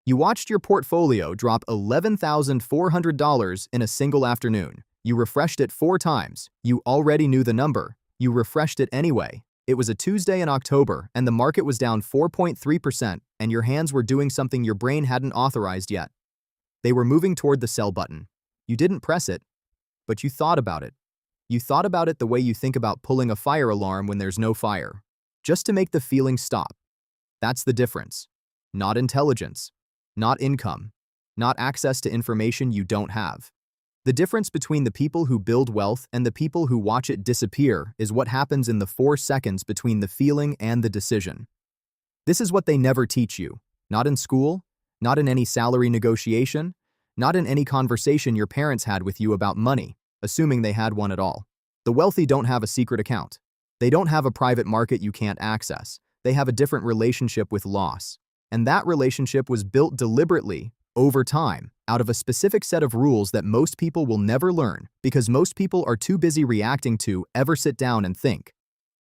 You watched your portfolio drop $11,400 in a single afternoon. You refreshed it 4 times. You already knew the number. You refreshed it anyway. It was a Tuesday in October, and the market was down 4.3%, and your hands were doing something your brain hadn't authorized yet. They were moving toward the sell button. You didn't press it, but you thought about it. You thought about it the way you think about pulling a fire alarm when there's no fire, just to make the feeling stop. That's the difference. Not intelligence, not income, not access to information you don't have. The difference between the people who build wealth and the people who watch it disappear is what happens in the 4 seconds between the feeling and the decision. This is what they never teach you, not in school, not in any salary negotiation, not in any conversation your parents had with you about money, assuming they had one at all. The wealthy don't have a secret account. They don't have a private market you can't access. They have a different relationship with loss. And that relationship was built deliberately, over time, out of a specific set of rules that most people will never learn because most people are too busy reacting to ever sit down and think.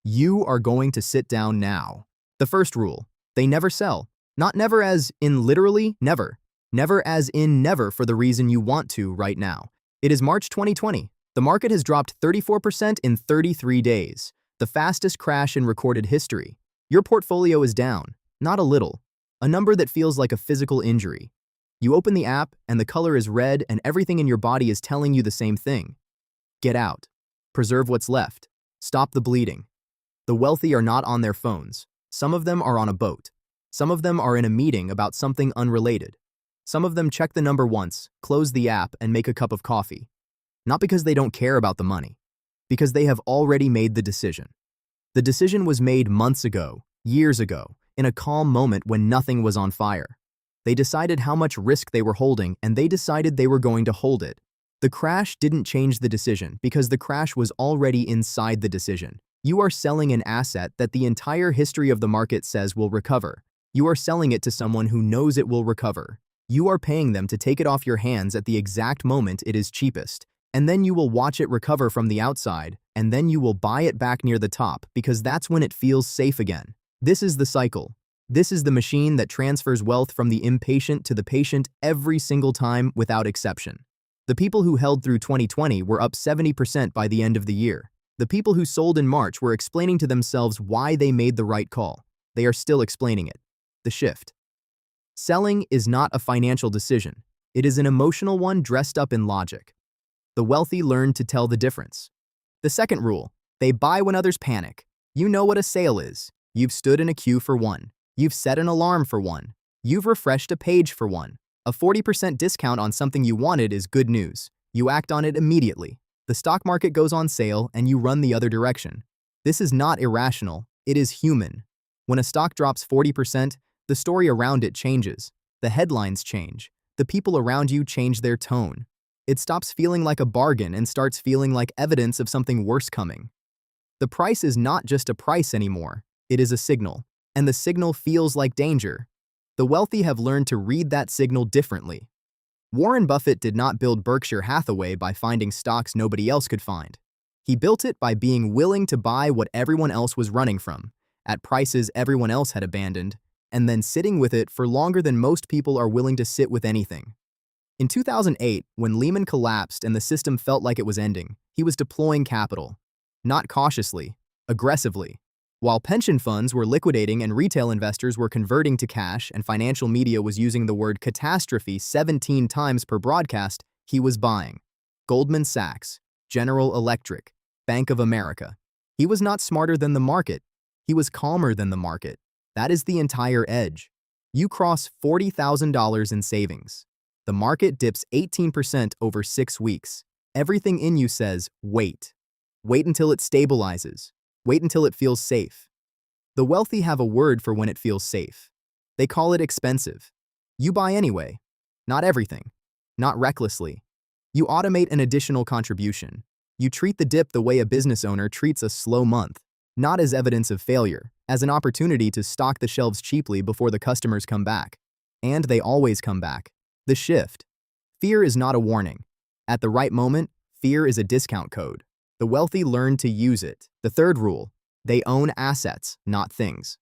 You are going to sit down now. The first rule, they never sell. Not never as in literally never. Never as in never for the reason you want to right now. It is March 2020. The market has dropped 34% in 33 days, the fastest crash in recorded history. Your portfolio is down, not a little, a number that feels like a physical injury. You open the app and the color is red and everything in your body is telling you the same thing. Get out. Preserve what's left. Stop the bleeding. The wealthy are not on their phones. Some of them are on a boat. Some of them are in a meeting about something unrelated. Some of them check the number once, close the app, and make a cup of coffee. Not because they don't care about the money, because they have already made the decision. The decision was made months ago, years ago, in a calm moment when nothing was on fire. They decided how much risk they were holding, and they decided they were going to hold it. The crash didn't change the decision because the crash was already inside the decision. You are selling an asset that the entire history of the market says will recover. You are selling it to someone who knows it will recover. You are paying them to take it off your hands at the exact moment it is cheapest, and then you will watch it recover from the outside, and then you will buy it back near the top because that's when it feels safe again. This is the cycle. This is the machine that transfers wealth from the impatient to the patient every single time without exception. The people who held through 2020 were up 70% by the end of the year. The people who sold in March were explaining to themselves why they made the right call. They are still explaining it. The shift. Selling is not a financial decision. It is an emotional one dressed up in logic. The wealthy learn to tell the difference. The second rule, they buy when others panic. You know what a sale is. You've stood in a queue for one. You've set an alarm for one. You've refreshed a page for one. A 40% discount on something you wanted is good news. You act on it immediately. The stock market goes on sale and you run the other direction. This is not irrational. It is human. When a stock drops 40%, the story around it changes. The headlines change. The people around you change their tone. It stops feeling like a bargain and starts feeling like evidence of something worse coming. The price is not just a price anymore. It is a signal. And the signal feels like danger. The wealthy have learned to read that signal differently. Warren Buffett did not build Berkshire Hathaway by finding stocks nobody else could find. He built it by being willing to buy what everyone else was running from, at prices everyone else had abandoned, and then sitting with it for longer than most people are willing to sit with anything. In 2008, when Lehman collapsed and the system felt like it was ending, he was deploying capital. Not cautiously, aggressively. While pension funds were liquidating and retail investors were converting to cash and financial media was using the word catastrophe 17 times per broadcast, he was buying. Goldman Sachs, General Electric, Bank of America. He was not smarter than the market. He was calmer than the market. That is the entire edge. You cross $40,000 in savings. The market dips 18% over 6 weeks. Everything in you says, wait. Wait until it stabilizes. Wait until it feels safe. The wealthy have a word for when it feels safe. They call it expensive. You buy anyway. Not everything. Not recklessly. You automate an additional contribution. You treat the dip the way a business owner treats a slow month, not as evidence of failure, as an opportunity to stock the shelves cheaply before the customers come back. And they always come back. The shift. Fear is not a warning. At the right moment, fear is a discount code. The wealthy learn to use it. The third rule, they own assets, not things.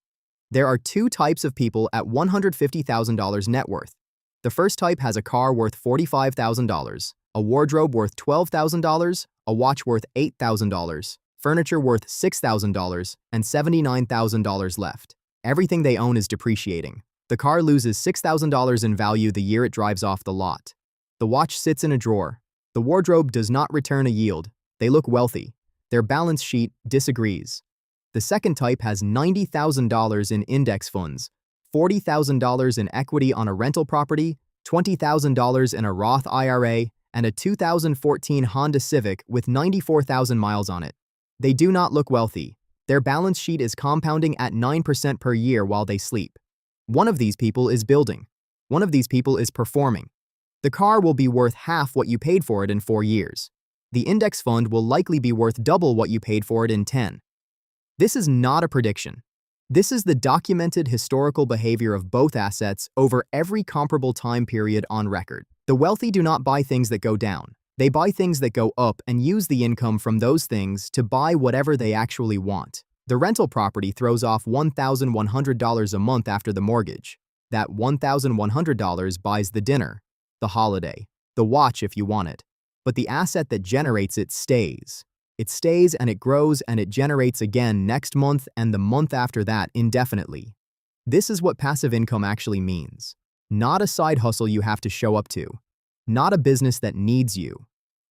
There are 2 types of people at $150,000 net worth. The first type has a car worth $45,000, a wardrobe worth $12,000, a watch worth $8,000, furniture worth $6,000, and $79,000 left. Everything they own is depreciating. The car loses $6,000 in value the year it drives off the lot. The watch sits in a drawer. The wardrobe does not return a yield. They look wealthy. Their balance sheet disagrees. The second type has $90,000 in index funds, $40,000 in equity on a rental property, $20,000 in a Roth IRA, and a 2014 Honda Civic with 94,000 miles on it. They do not look wealthy. Their balance sheet is compounding at 9% per year while they sleep. One of these people is building. One of these people is performing. The car will be worth half what you paid for it in 4 years. The index fund will likely be worth double what you paid for it in 10. This is not a prediction. This is the documented historical behavior of both assets over every comparable time period on record. The wealthy do not buy things that go down. They buy things that go up and use the income from those things to buy whatever they actually want. The rental property throws off $1,100 a month after the mortgage. That $1,100 buys the dinner, the holiday, the watch if you want it. But the asset that generates it stays. It stays and it grows and it generates again next month and the month after that indefinitely. This is what passive income actually means. Not a side hustle you have to show up to. Not a business that needs you.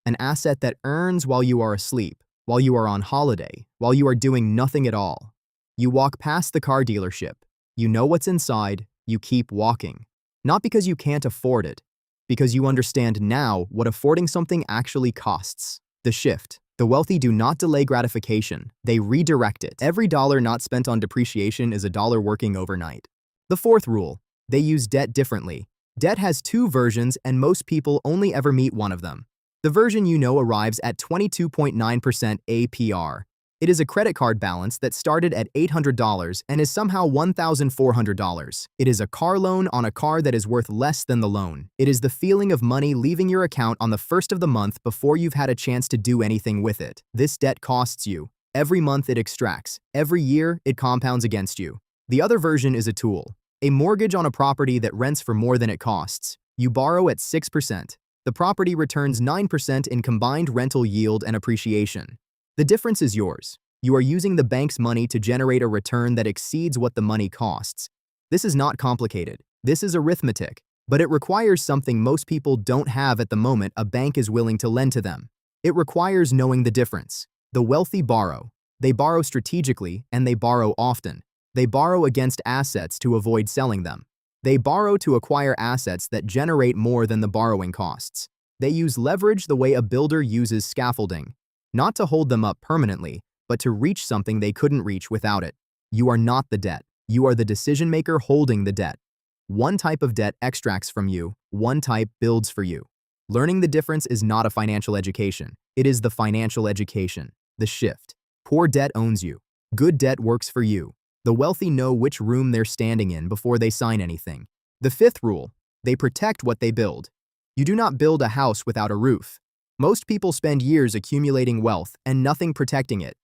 An asset that earns while you are asleep, while you are on holiday, while you are doing nothing at all. You walk past the car dealership. You know what's inside. You keep walking. Not because you can't afford it, because you understand now what affording something actually costs. The shift. The wealthy do not delay gratification. They redirect it. Every dollar not spent on depreciation is a dollar working overnight. The fourth rule. They use debt differently. Debt has 2 versions and most people only ever meet one of them. The version you know arrives at 22.9% APR. It is a credit card balance that started at $800 and is somehow $1,400. It is a car loan on a car that is worth less than the loan. It is the feeling of money leaving your account on the first of the month before you've had a chance to do anything with it. This debt costs you. Every month it extracts. Every year it compounds against you. The other version is a tool. A mortgage on a property that rents for more than it costs. You borrow at 6%. The property returns 9% in combined rental yield and appreciation. The difference is yours. You are using the bank's money to generate a return that exceeds what the money costs. This is not complicated. This is arithmetic, but it requires something most people don't have at the moment a bank is willing to lend to them. It requires knowing the difference. The wealthy borrow. They borrow strategically and they borrow often. They borrow against assets to avoid selling them. They borrow to acquire assets that generate more than the borrowing costs. They use leverage the way a builder uses scaffolding. Not to hold them up permanently, but to reach something they couldn't reach without it. You are not the debt. You are the decision maker holding the debt. One type of debt extracts from you, one type builds for you. Learning the difference is not a financial education. It is the financial education. The shift. Poor debt owns you. Good debt works for you. The wealthy know which room they're standing in before they sign anything. The fifth rule. They protect what they build. You do not build a house without a roof. Most people spend years accumulating wealth and nothing protecting it.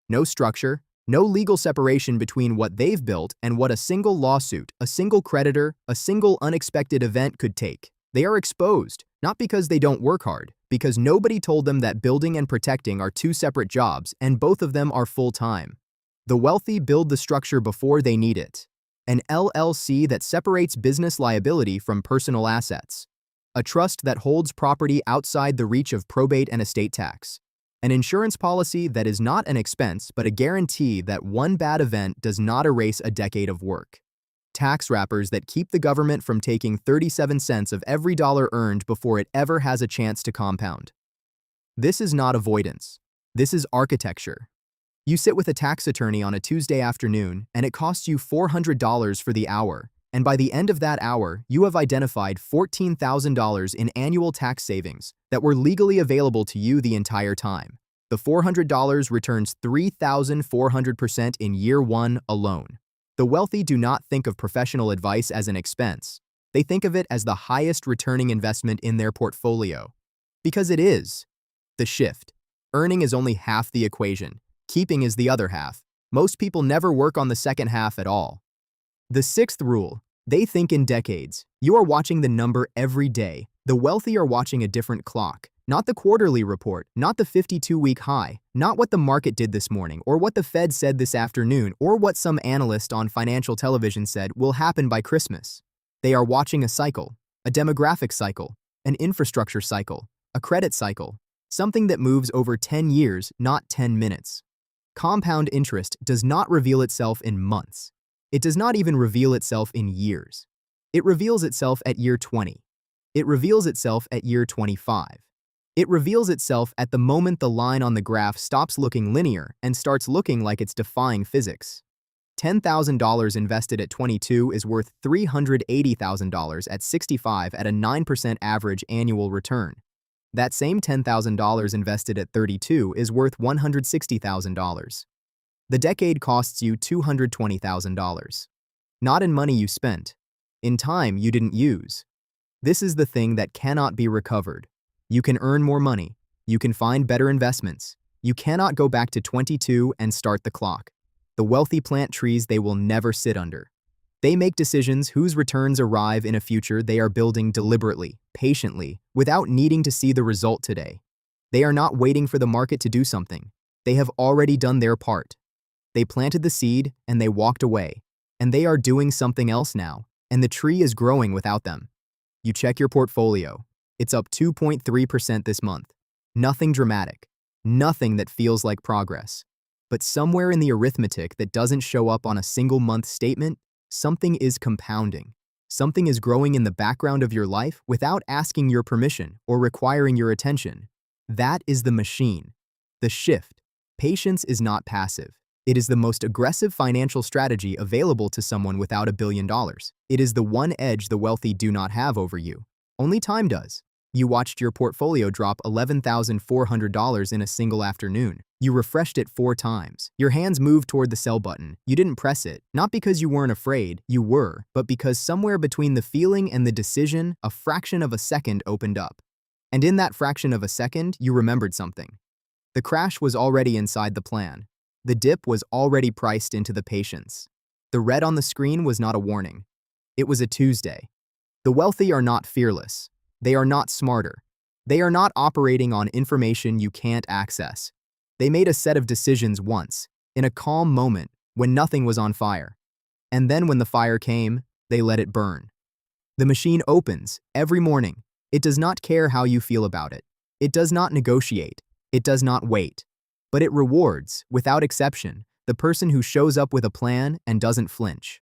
No structure, no legal separation between what they've built and what a single lawsuit, a single creditor, a single unexpected event could take. They are exposed, not because they don't work hard, because nobody told them that building and protecting are 2 separate jobs and both of them are full-time. The wealthy build the structure before they need it. An LLC that separates business liability from personal assets. A trust that holds property outside the reach of probate and estate tax. An insurance policy that is not an expense but a guarantee that one bad event does not erase a decade of work. Tax wrappers that keep the government from taking 37 cents of every dollar earned before it ever has a chance to compound. This is not avoidance. This is architecture. You sit with a tax attorney on a Tuesday afternoon and it costs you $400 for the hour. And by the end of that hour, you have identified $14,000 in annual tax savings that were legally available to you the entire time. The $400 returns 3,400% in year 1 alone. The wealthy do not think of professional advice as an expense. They think of it as the highest returning investment in their portfolio. Because it is. The shift. Earning is only half the equation. Keeping is the other half. Most people never work on the second half at all. The sixth rule. They think in decades. You are watching the number every day. The wealthy are watching a different clock. Not the quarterly report, not the 52-week high, not what the market did this morning, or what the Fed said this afternoon, or what some analyst on financial television said will happen by Christmas. They are watching a cycle, a demographic cycle, an infrastructure cycle, a credit cycle, something that moves over 10 years, not 10 minutes. Compound interest does not reveal itself in months. It does not even reveal itself in years. It reveals itself at year 20. It reveals itself at year 25. It reveals itself at the moment the line on the graph stops looking linear and starts looking like it's defying physics. $10,000 invested at 22 is worth $380,000 at 65 at a 9% average annual return. That same $10,000 invested at 32 is worth $160,000. The decade costs you $220,000. Not in money you spent, in time you didn't use. This is the thing that cannot be recovered. You can earn more money. You can find better investments. You cannot go back to 22 and start the clock. The wealthy plant trees they will never sit under. They make decisions whose returns arrive in a future they are building deliberately, patiently, without needing to see the result today. They are not waiting for the market to do something. They have already done their part. They planted the seed and they walked away, and they are doing something else now, and the tree is growing without them. You check your portfolio. It's up 2.3% this month. Nothing dramatic. Nothing that feels like progress. But somewhere in the arithmetic that doesn't show up on a single month statement, something is compounding. Something is growing in the background of your life without asking your permission or requiring your attention. That is the machine. The shift. Patience is not passive. It is the most aggressive financial strategy available to someone without $1 billion. It is the one edge the wealthy do not have over you. Only time does. You watched your portfolio drop $11,400 in a single afternoon. You refreshed it 4 times. Your hands moved toward the sell button. You didn't press it, not because you weren't afraid, you were, but because somewhere between the feeling and the decision, a fraction of a second opened up. And in that fraction of a second, you remembered something. The crash was already inside the plan. The dip was already priced into the patience. The red on the screen was not a warning. It was a Tuesday. The wealthy are not fearless. They are not smarter. They are not operating on information you can't access. They made a set of decisions once, in a calm moment, when nothing was on fire. And then when the fire came, they let it burn. The machine opens every morning. It does not care how you feel about it. It does not negotiate. It does not wait. But it rewards, without exception, the person who shows up with a plan and doesn't flinch.